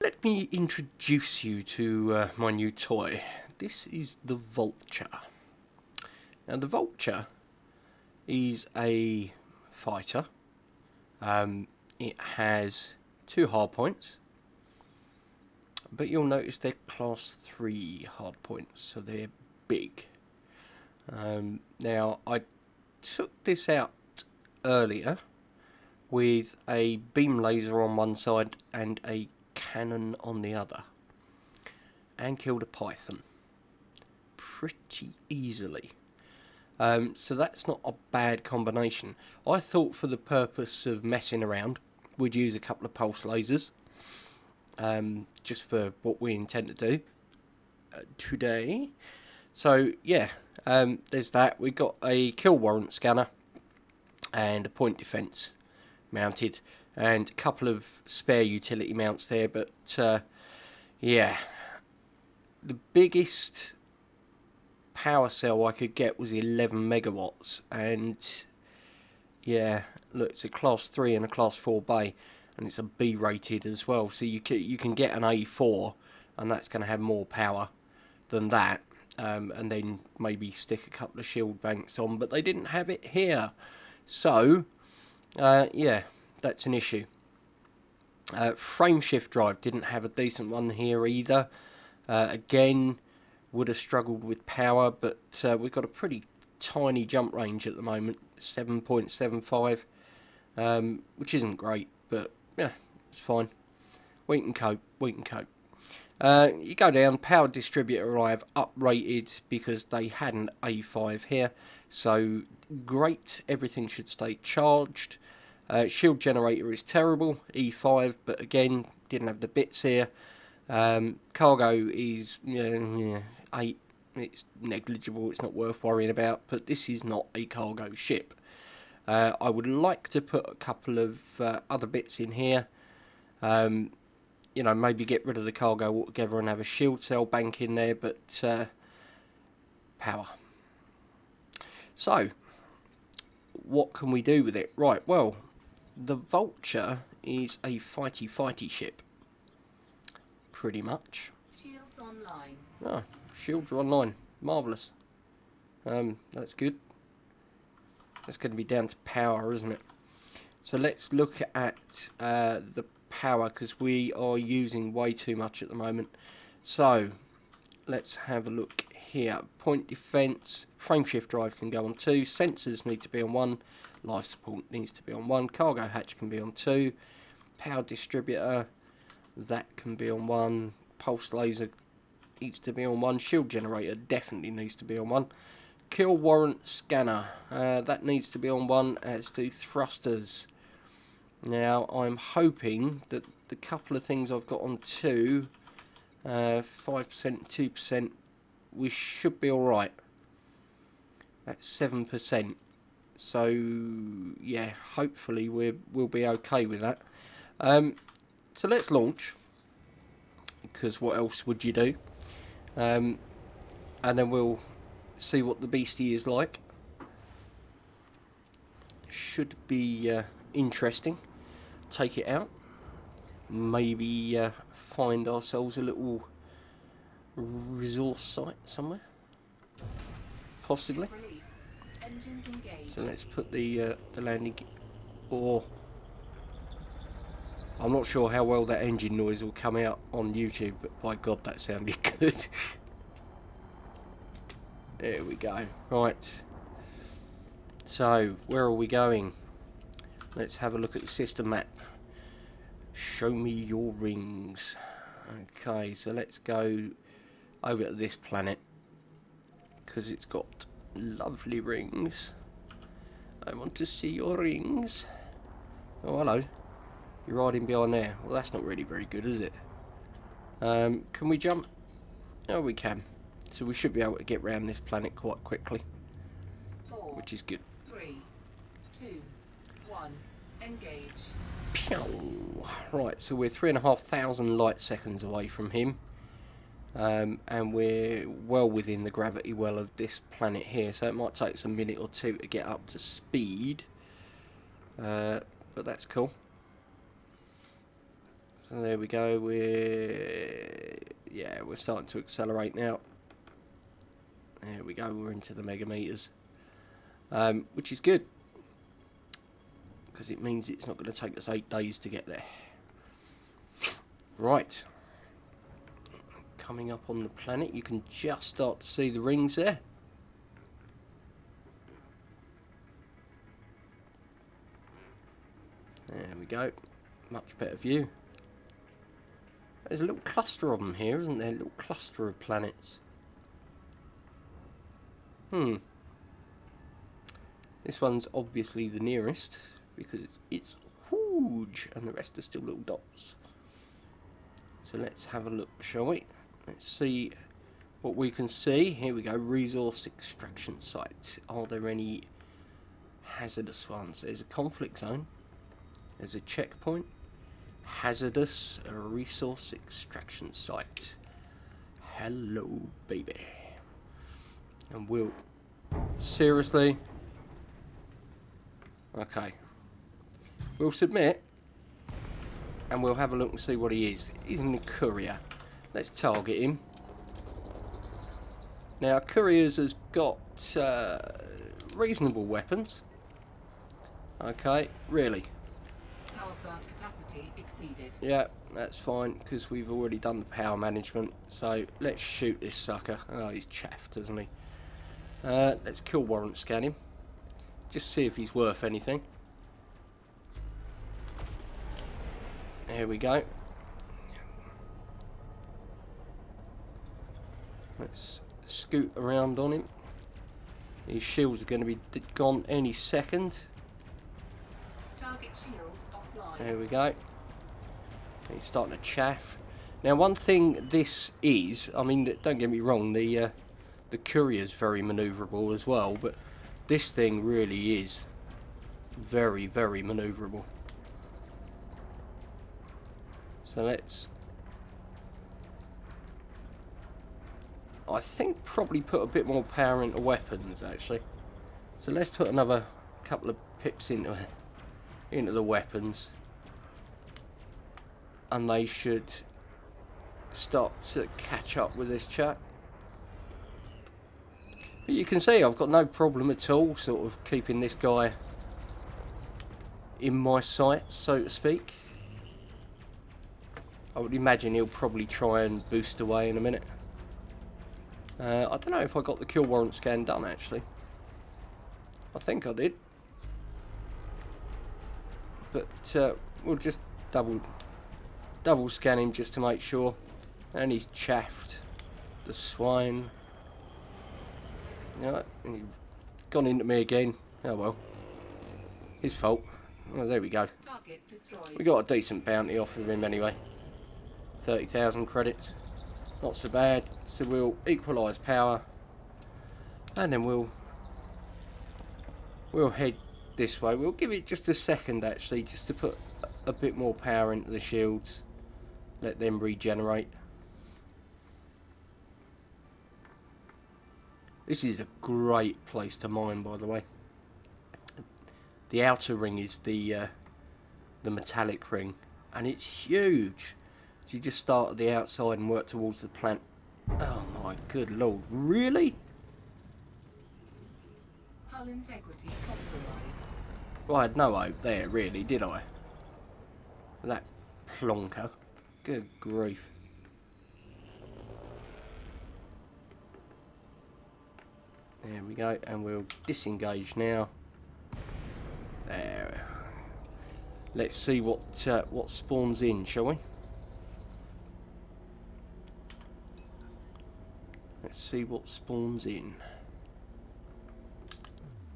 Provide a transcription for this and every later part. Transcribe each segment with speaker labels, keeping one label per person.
Speaker 1: Let me introduce you to my new toy. This is the Vulture. Now the Vulture is a fighter. It has 2 hard points, but you'll notice they're class 3 hard points, so they're big. Now I took this out earlier with a beam laser on one side and a cannon on the other, and killed a python pretty easily. So that's not a bad combination. I thought for the purpose of messing around we'd use a couple of pulse lasers, just for what we intend to do today. So yeah, there's that. We got a kill warrant scanner and a point defense mounted, and a couple of spare utility mounts there, but yeah, the biggest power cell I could get was 11 megawatts, and yeah, look, it's a class 3 and a class 4 bay, and it's a B rated as well, so you can get an A4, and that's going to have more power than that, and then maybe stick a couple of shield banks on, but they didn't have it here, so yeah, that's an issue. Frame shift drive didn't have a decent one here either. Again, would have struggled with power, but we've got a pretty tiny jump range at the moment, 7.75, which isn't great, but yeah, it's fine. We can cope. You go down, power distributor I have uprated because they had an A5 here, so great, everything should stay charged. Shield generator is terrible, E5, but again, didn't have the bits here. Cargo is 8, it's negligible, it's not worth worrying about, but this is not a cargo ship. I would like to put a couple of other bits in here, you know, maybe get rid of the cargo altogether and have a shield cell bank in there, but power. So, what can we do with it? Right, well, the Vulture is a fighty ship, pretty much.
Speaker 2: Shields online.
Speaker 1: Ah, shields are online. Marvellous. That's good. That's going to be down to power, isn't it? So let's look at the power, because we are using way too much at the moment. So let's have a look here. Point defense, frame shift drive can go on 2, sensors need to be on 1, life support needs to be on 1, cargo hatch can be on 2, power distributor, that can be on 1, pulse laser needs to be on 1, shield generator definitely needs to be on 1, kill warrant scanner, that needs to be on 1, as do thrusters. Now I'm hoping that the couple of things I've got on 2, 5%, 2%, we should be alright. That's 7%. So yeah, hopefully we'll be okay with that. So let's launch, because what else would you do? And then we'll see what the beastie is like. Should be interesting. Take it out. Maybe find ourselves a little resource site somewhere. Possibly. So let's put the landing, or I'm not sure how well that engine noise will come out on YouTube, but by God, that sounded good. There we go. Right. So, where are we going? Let's have a look at the system map. Show me your rings. Okay, so let's go over to this planet, because it's got lovely rings. I want to see your rings. Oh, hello. You're riding behind there. Well, that's not really very good, is it? Can we jump? Oh, we can. So we should be able to get around this planet quite quickly,
Speaker 2: 4,
Speaker 1: which is good.
Speaker 2: 3, 2, 1, engage.
Speaker 1: Pew! Right, so we're 3,500 light seconds away from him. And we're well within the gravity well of this planet here, so it might take us a minute or two to get up to speed, but that's cool. So there we go. We're starting to accelerate now. There we go. We're into the megameters, which is good because it means it's not going to take us 8 days to get there. Right. Coming up on the planet, you can just start to see the rings there. There we go. Much better view. There's a little cluster of them here, isn't there? A little cluster of planets. This one's obviously the nearest because it's huge and the rest are still little dots. So let's have a look, shall we? Let's see what we can see. Here we go. Resource extraction site. Are there any hazardous ones? There's a conflict zone. There's a checkpoint. Hazardous resource extraction site. Hello, baby. And we'll... Seriously? Okay. We'll submit. And we'll have a look and see what he is. He's in the courier. Let's target him. Now, couriers has got reasonable weapons. Okay, really.
Speaker 2: Power plant capacity exceeded.
Speaker 1: Yeah, that's fine, because we've already done the power management. So, let's shoot this sucker. Oh, he's chaffed, isn't he? Let's kill warrant scan him. Just see if he's worth anything. There we go. Let's scoot around on him. His shields are going to be gone any second.
Speaker 2: Target shields offline.
Speaker 1: There we go. He's starting to chaff. Now, one thing this is, I mean, don't get me wrong, the courier's very manoeuvrable as well, but this thing really is very, very manoeuvrable. So let's, I think, probably put a bit more power into weapons, actually. So let's put another couple of pips into the weapons, and they should start to catch up with this chap. But you can see I've got no problem at all sort of keeping this guy in my sight, so to speak. I would imagine he'll probably try and boost away in a minute. I don't know if I got the kill warrant scan done, actually. I think I did. But we'll just double scan him just to make sure. And he's chaffed. The swine. Yeah, he's gone into me again. Oh well. His fault. Oh, there we go.
Speaker 2: Target destroyed.
Speaker 1: We got a decent bounty off of him anyway. 30,000 credits. Not so bad. So we'll equalise power. And then we'll head this way. We'll give it just a second actually, just to put a bit more power into the shields. Let them regenerate. This is a great place to mine, by the way. The outer ring is the metallic ring, and it's huge. So you just start at the outside and work towards the plant. Oh my good lord, really?
Speaker 2: Hull integrity compromised.
Speaker 1: Well, I had no hope there, really, did I? That plonker. Good grief. There we go, and we'll disengage now. There. Let's see what spawns in, shall we? Let's see what spawns in.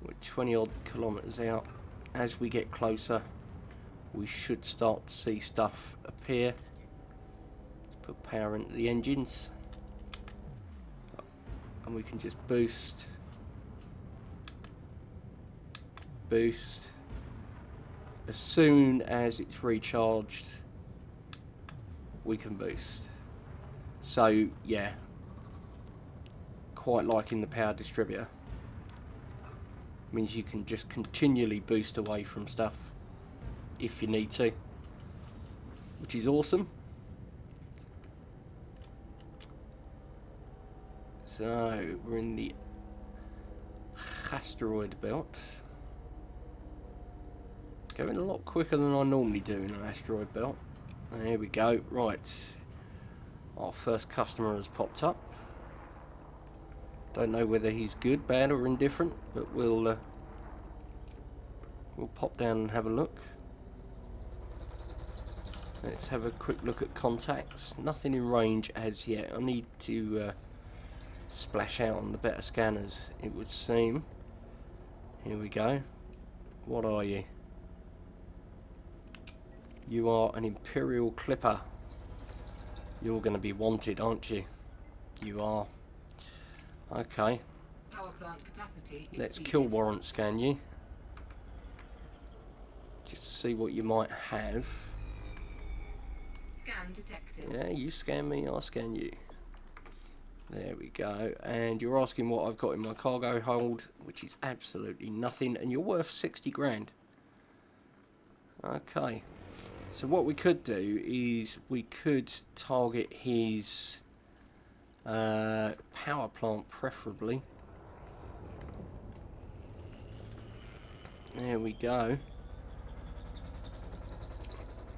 Speaker 1: We're 20 odd kilometres out. As we get closer, we should start to see stuff appear. Let's put power into the engines, and we can just boost. As soon as it's recharged, we can boost. So yeah, quite liking the power distributor. Means you can just continually boost away from stuff if you need to. which is awesome. So we're in the asteroid belt. Going a lot quicker than I normally do in an asteroid belt. There we go. Right. Our first customer has popped up. Don't know whether he's good, bad or indifferent, but we'll pop down and have a look. Let's have a quick look at contacts. Nothing in range as yet. I need to splash out on the better scanners, it would seem. Here we go. What are you? You are an Imperial Clipper. You're going to be wanted, aren't you? You are. Okay.
Speaker 2: Power plant capacity
Speaker 1: Let's
Speaker 2: exceeded.
Speaker 1: kill warrant scan you. Just to see what you might have.
Speaker 2: Scan detected.
Speaker 1: Yeah, you scan me, I'll scan you. There we go. And you're asking what I've got in my cargo hold, which is absolutely nothing, and you're worth 60 grand. Okay. So what we could do is we could target his power plant preferably. There we go.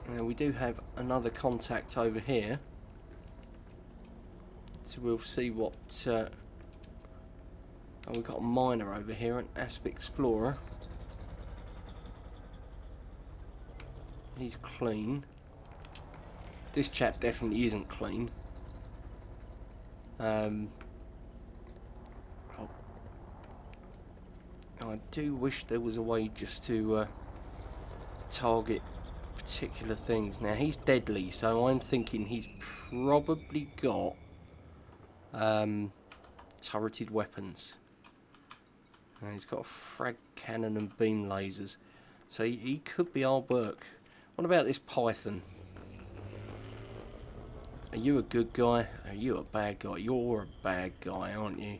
Speaker 1: Now we do have another contact over here. So we'll see what... oh, we've got a miner over here, an Asp Explorer. He's clean. This chap definitely isn't clean. I do wish there was a way just to target particular things. Now he's deadly, so I'm thinking he's probably got turreted weapons. Now he's got a frag cannon and beam lasers, so he could be our work. What about this Python? Are you a good guy? Are you a bad guy? You're a bad guy, aren't you?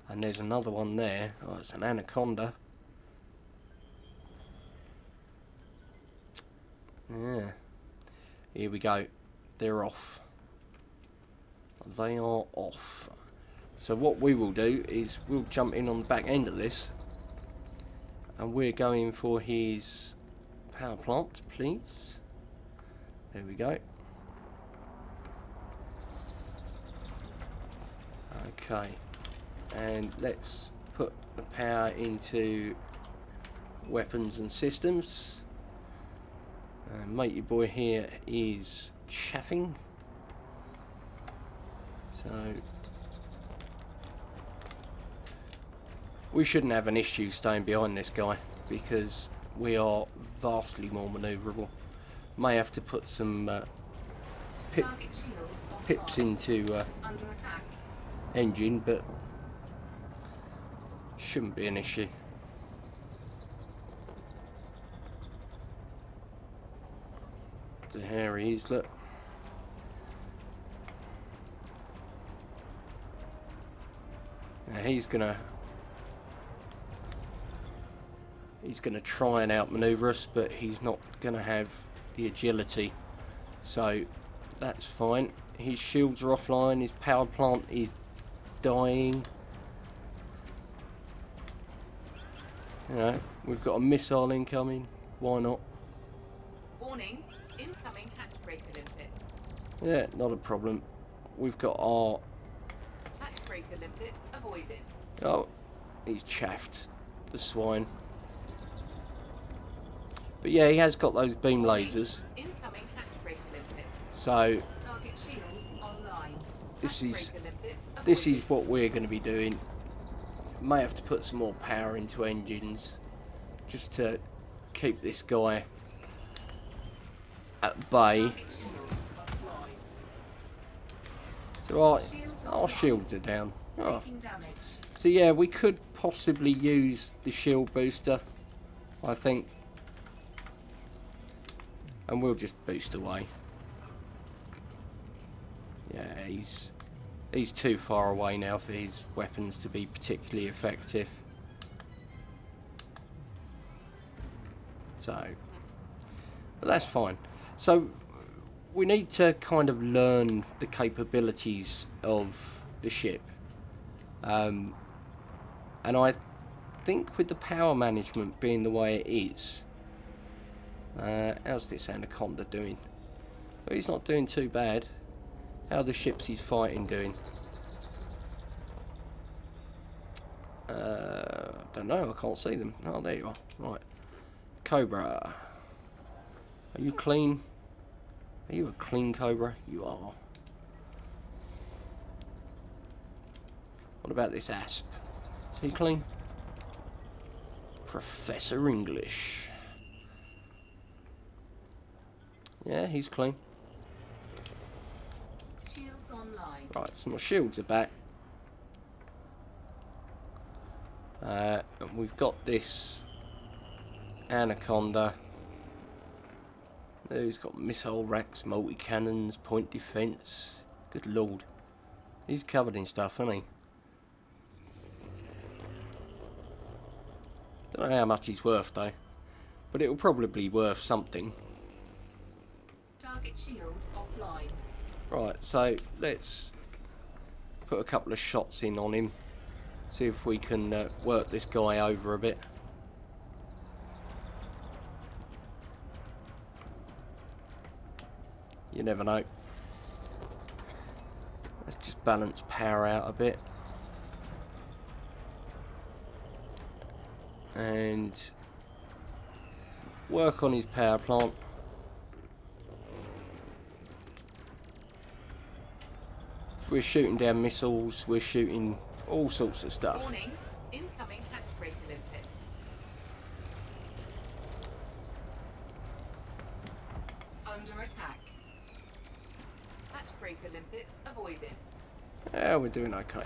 Speaker 1: And there's another one there. Oh, it's an anaconda. Yeah. Here we go. They're off. They are off. So what we will do is we'll jump in on the back end of this. And we're going for his power plant, please. There we go. Okay. And let's put the power into weapons and systems. Matey boy here is chaffing. So we shouldn't have an issue staying behind this guy because we are vastly more manoeuvrable. May have to put some
Speaker 2: Target shields
Speaker 1: pips
Speaker 2: offline.
Speaker 1: into
Speaker 2: Under attack.
Speaker 1: engine, but shouldn't be an issue. There he is, look. Now he's gonna try and outmaneuver us, but he's not gonna have the agility, so that's fine. His shields are offline, his power plant is dying. You know, we've got a missile incoming, why not?
Speaker 2: Warning. Incoming hatch breaker limpet.
Speaker 1: Yeah, not a problem. We've got our...
Speaker 2: Hatch breaker limpet avoided.
Speaker 1: Oh, he's chaffed, the swine. But yeah, he has got those beam lasers.
Speaker 2: Incoming hatch breaker limpet.
Speaker 1: So
Speaker 2: Target shields online.
Speaker 1: this
Speaker 2: Hatch
Speaker 1: is
Speaker 2: breaker limpet
Speaker 1: this
Speaker 2: avoided.
Speaker 1: is what we're going to be doing. May have to put some more power into engines just to keep this guy at bay.
Speaker 2: Target shields offline.
Speaker 1: So
Speaker 2: Shields
Speaker 1: our
Speaker 2: offline.
Speaker 1: shields are down. Oh.
Speaker 2: Taking damage.
Speaker 1: So yeah, we could possibly use the shield booster, I think. And we'll just boost away. Yeah, he's too far away now for his weapons to be particularly effective. So, but that's fine. So, we need to kind of learn the capabilities of the ship. And I think with the power management being the way it is, how's this Anaconda doing? Well, he's not doing too bad. How are the ships he's fighting doing? Don't know, I can't see them. Oh, there you are. Right. Cobra. Are you clean? Are you a clean Cobra? You are. What about this Asp? Is he clean? Professor English. Yeah, he's clean.
Speaker 2: Shields online.
Speaker 1: Right, so my shields are back. And we've got this Anaconda. Who's got missile racks, multi-cannons, point defence. Good lord. He's covered in stuff, isn't he? Don't know how much he's worth though. But it'll probably be worth something.
Speaker 2: Target shields offline.
Speaker 1: Right, so let's put a couple of shots in on him. See if we can work this guy over a bit. You never know. Let's just balance power out a bit. And work on his power plant. So we're shooting down missiles, we're shooting all sorts of stuff.
Speaker 2: Warning, incoming hatch breaker limpet. Under attack. Hatch breaker limpet avoided.
Speaker 1: Yeah, we're doing okay.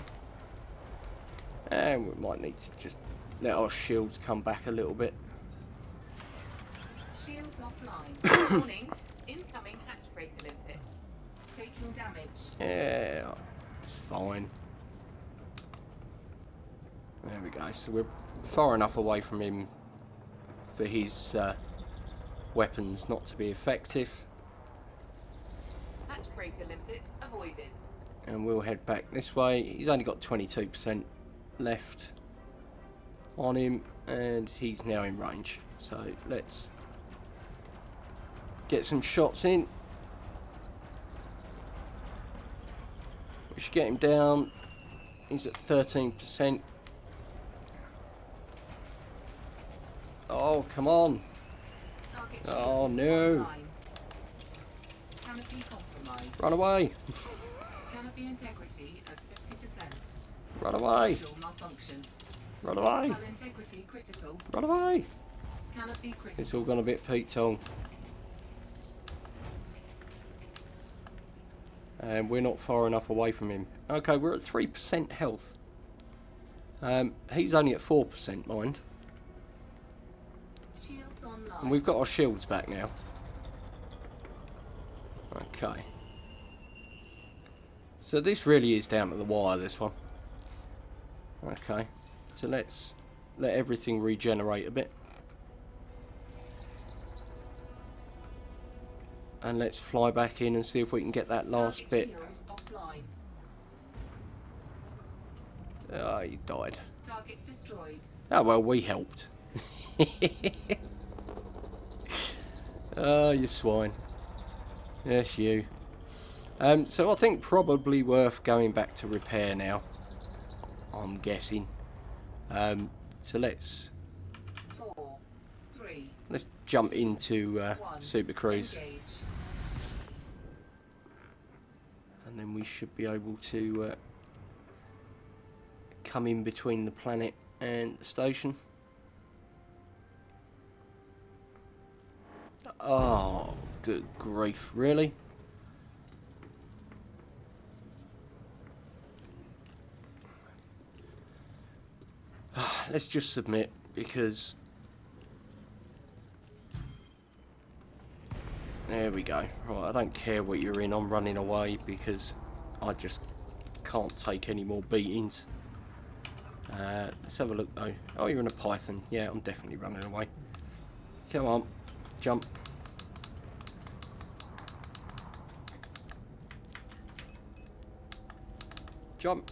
Speaker 1: And we might need to just let our shields come back a little bit.
Speaker 2: Shields offline. Warning, incoming hatch breaker limpet. Taking damage.
Speaker 1: Yeah, it's fine. There we go. So we're far enough away from him for his weapons not to be effective.
Speaker 2: Hatch breaker limpet avoided.
Speaker 1: And we'll head back this way. He's only got 22% left on him, and he's now in range. So let's get some shots in. We should get him down. He's at 13%. Oh, come on.
Speaker 2: Target
Speaker 1: Oh,
Speaker 2: shields
Speaker 1: no.
Speaker 2: online. Canopy compromised.
Speaker 1: Run away.
Speaker 2: Canopy integrity at 50%.
Speaker 1: Run away.
Speaker 2: Module malfunction.
Speaker 1: Run away.
Speaker 2: Hull integrity critical.
Speaker 1: Run away.
Speaker 2: Canopy critical.
Speaker 1: It's all gone a bit Pete on. And we're not far enough away from him. Okay, we're at 3% health. He's only at 4%, mind.
Speaker 2: Shields online.
Speaker 1: And we've got our shields back now. Okay. So this really is down to the wire, this one. Okay. So let's let everything regenerate a bit. And let's fly back in and see if we can get that last
Speaker 2: Target
Speaker 1: bit.
Speaker 2: shields offline.
Speaker 1: Oh, he died.
Speaker 2: Target destroyed.
Speaker 1: Oh, well, we helped. Oh, you swine. Yes, you. So I think probably worth going back to repair now. I'm guessing. So let's
Speaker 2: 4, 3,
Speaker 1: jump into
Speaker 2: 1.
Speaker 1: Super Cruise.
Speaker 2: Engage.
Speaker 1: And then we should be able to come in between the planet and the station. Oh, good grief, really? Let's just submit, because there we go. Right, I don't care what you're in, I'm running away because I just can't take any more beatings. Let's have a look though. Oh, you're in a Python. Yeah, I'm definitely running away. Come on, jump. Jump!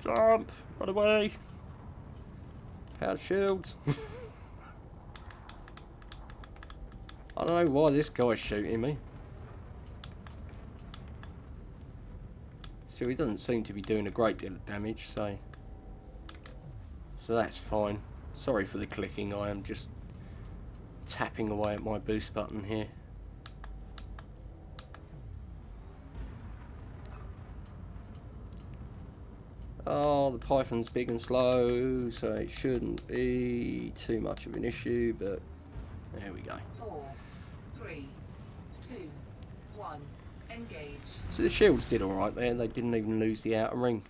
Speaker 1: Jump! Run away! Power shields! I don't know why this guy's shooting me. So he doesn't seem to be doing a great deal of damage, so that's fine. Sorry for the clicking, I am just tapping away at my boost button here. Oh, the Python's big and slow, so it shouldn't be too much of an issue, but there we go.
Speaker 2: 4, 3, 2, 1, engage.
Speaker 1: So the shields did alright there, they didn't even lose the outer ring.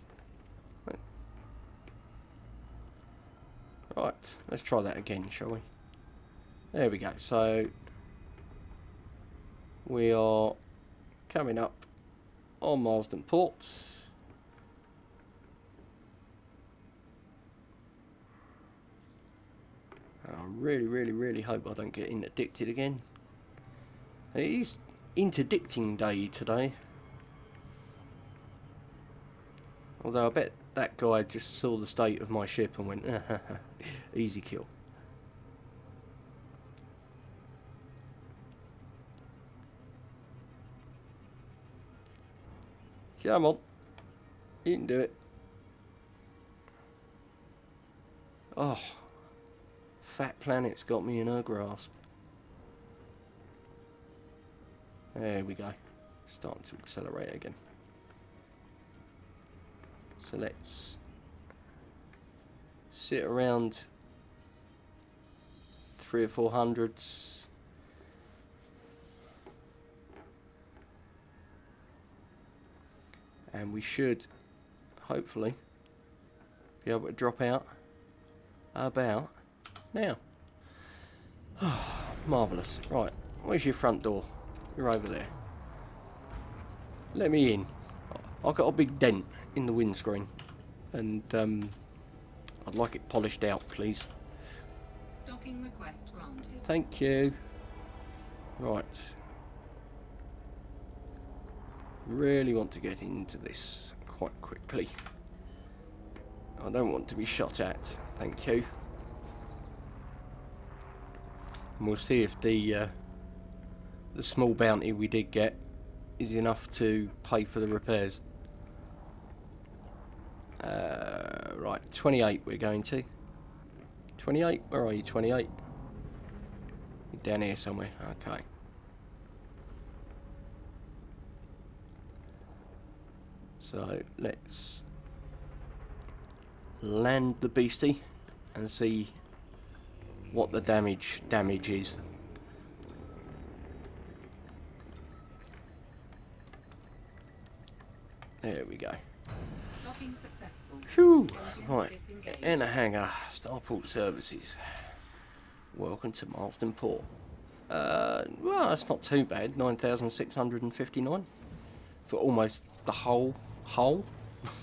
Speaker 1: Right, let's try that again, shall we? There we go, so we are coming up on Marsden Port. I really hope I don't get interdicted again. It is interdicting day today. Although I bet that guy just saw the state of my ship and went, easy kill. Come on. You can do it. Oh. Fat Planet's got me in her grasp. There we go. Starting to accelerate again. So let's sit around 300 or 400s. And we should hopefully be able to drop out about now. Oh, marvellous. Right, where's your front door? You're over there. Let me in. I've got a big dent in the windscreen, and I'd like it polished out, please.
Speaker 2: Docking request granted.
Speaker 1: Thank you. Right. Really want to get into this quite quickly. I don't want to be shot at. Thank you. And we'll see if the small bounty we did get is enough to pay for the repairs. Right, 28 we're going to. 28? Where are you, 28? You're down here somewhere, okay. So, let's land the beastie and see what the damage is. There we go.
Speaker 2: Docking successful.
Speaker 1: Whew.
Speaker 2: Engines
Speaker 1: Right,
Speaker 2: disengaged.
Speaker 1: in a hangar, Starport Services. Welcome to Marsden Port. Well, that's not too bad. 9,659 for almost the whole hull.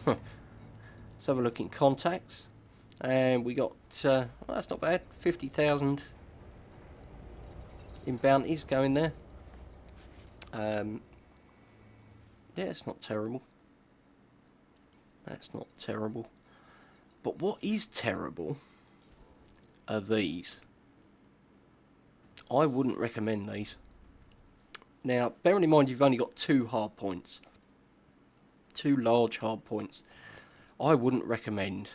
Speaker 1: Let's have a look in contacts, and we got well, that's not bad. 50,000 in bounties going there. Yeah, it's not terrible. That's not terrible. But what is terrible are these. I wouldn't recommend these. Now, bearing in mind you've only got 2 hard points. 2 large hard points. I wouldn't recommend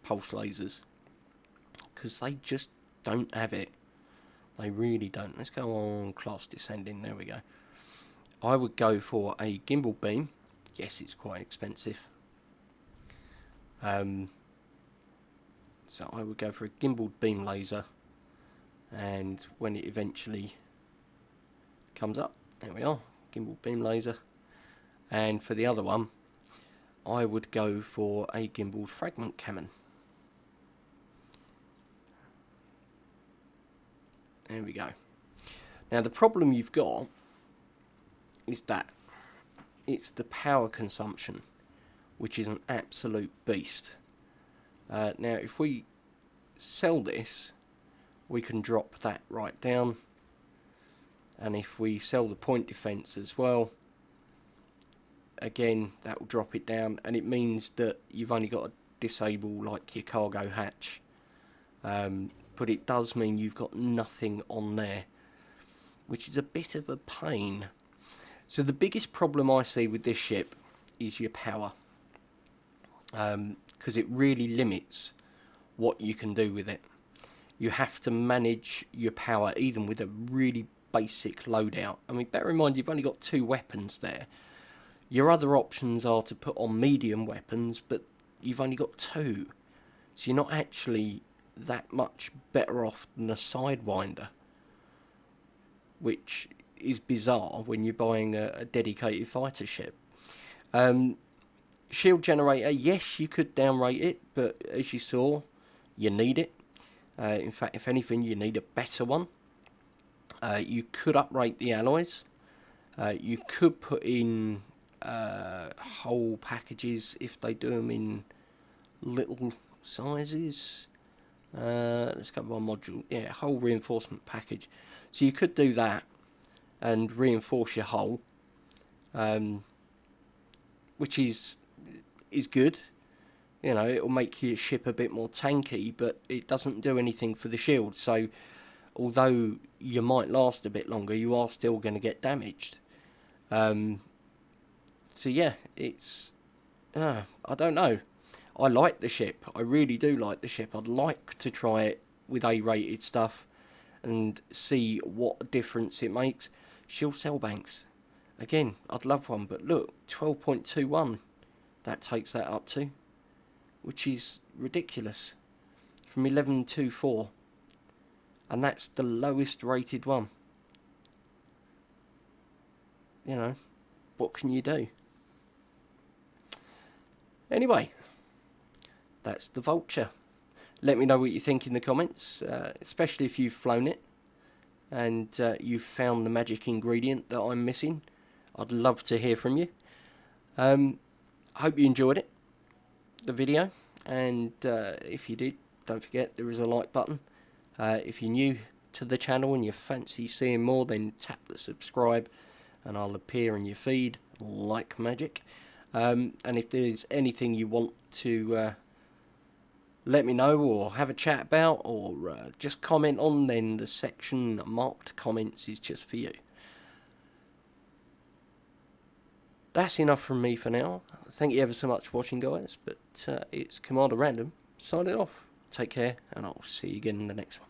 Speaker 1: pulse lasers, because they just don't have it. They really don't. Let's go on class descending. There we go. I would go for a gimbal beam. Yes, it's quite expensive. So I would go for a gimbal beam laser, and when it eventually comes up, there we are, gimbal beam laser. And for the other one, I would go for a gimbal fragment cannon. There we go. Now the problem you've got is that it's the power consumption, which is an absolute beast. Now if we sell this, we can drop that right down, and if we sell the point defense as well, again, that will drop it down, and it means that you've only got to disable like your cargo hatch. But it does mean you've got nothing on there, which is a bit of a pain. So the biggest problem I see with this ship is your power, because it really limits what you can do with it. You have to manage your power even with a really basic loadout. I mean, bear in mind you've only got 2 weapons there. Your other options are to put on medium weapons, but you've only got 2. So you're not actually that much better off than a Sidewinder, which is bizarre when you're buying a dedicated fighter ship. Shield generator, yes, you could downrate it, but as you saw, you need it. In fact, if anything, you need a better one. You could uprate the alloys. You could put in whole packages if they do them in little sizes. Let's go by module. Yeah, whole reinforcement package. So you could do that and reinforce your hull, which is good. You know, it will make your ship a bit more tanky, but it doesn't do anything for the shield. So, although you might last a bit longer, you are still going to get damaged. So yeah, it's... I don't know. I like the ship. I really do like the ship. I'd like to try it with A-rated stuff and see what difference it makes. Shield cell banks. Again, I'd love one, but look, 12.21 that takes that up to, which is ridiculous, from 11.24, and that's the lowest rated one. You know, what can you do? Anyway, that's the Vulture. Let me know what you think in the comments, especially if you've flown it and you've found the magic ingredient that I'm missing. I'd love to hear from you. I hope you enjoyed it, the video, and if you did, don't forget there is a like button. If you're new to the channel and you fancy seeing more, then tap the subscribe and I'll appear in your feed like magic. And if there's anything you want to let me know or have a chat about, or just comment on, then the section marked comments is just for you. That's enough from me for now. Thank you ever so much for watching, guys, but it's Commander Random signing off. Take care, and I'll see you again in the next one.